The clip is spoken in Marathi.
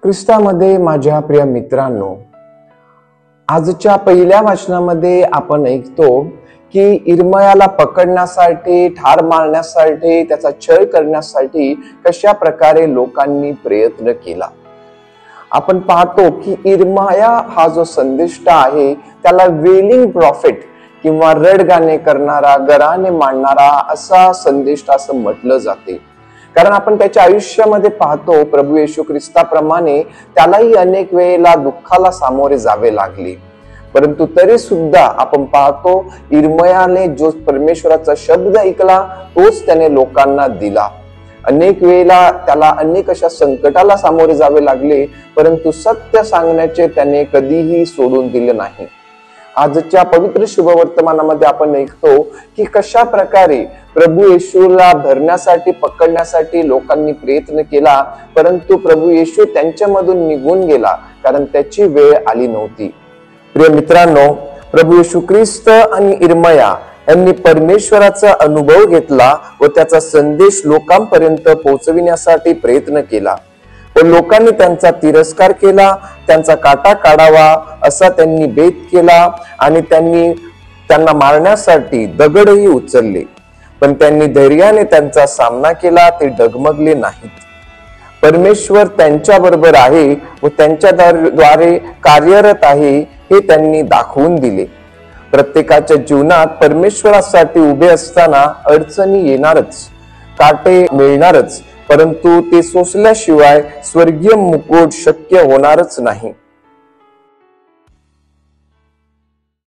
ख्रिस्तामध्ये माझ्या प्रिय मित्रांनो, आजच्या पहिल्या वाचनामध्ये आपण ऐकतो की इर्मयाला पकडण्यासाठी, ठार मारण्यासाठी, त्याचा छळ करण्यासाठी कशा प्रकारे लोकांनी प्रयत्न केला। आपण पाहतो की इर्मया हा जो संदेष्टा आहे त्याला वेलिंग प्रॉफिट किंवा रडगाणे करणारा, गराने मांडणारा असा संदेष्टा असं म्हटलं जाते। कारण आपण त्याच्या आयुष्यामध्ये पाहतो प्रभू येशू ख्रिस्ताप्रमाणे त्यालाही अनेक वेळेला दुःखाला सामोरे जावे लागले, परंतु तरी सुद्धा आपण पाहतो इर्मयाने जो परमेश्वराचा शब्द ऐकला तोच त्याने लोकांना दिला। अनेक वेळेला त्याला अनेक अशा संकटाला सामोरे जावे लागले, परंतु सत्य सांगण्याचे त्याने कधीही सोडून दिले नाही। आजच्या पवित्र शुभवर्तमानामध्ये आपण ऐकतो की कशा प्रकारे प्रभू येशूला धरण्यासाठी, पकडण्यासाठी लोकांनी प्रयत्न केला, परंतु प्रभू येशू त्यांच्यामधून निघून गेला, कारण त्याची वेळ आली नव्हती। प्रिय मित्रांनो, प्रभू येशू ख्रिस्त आणि इर्मया यांनी परमेश्वराचा अनुभव घेतला व त्याचा संदेश लोकांपर्यंत पोहोचविण्यासाठी प्रयत्न केला, पण लोकांनी त्यांचा तिरस्कार केला, त्यांचा काटा काढावा असा त्यांनी बेत केला आणि त्यांना मारण्यासाठी दगडही उचलले, पण त्यांनी धैर्याने त्यांचा सामना केला, ते डगमगले नाहीत। परमेश्वर त्यांच्या बरोबर आहे व त्यांच्याद्वारे कार्यरत आहे हे त्यांनी दाखवून दिले। प्रत्येकाच्या जीवनात परमेश्वरासाठी उभे असताना अडचणी येणारच, काटे मिळणारच, परंतु ते सोसल्याशिवाय स्वर्गीय मुकुट शक्य होणारच नाही।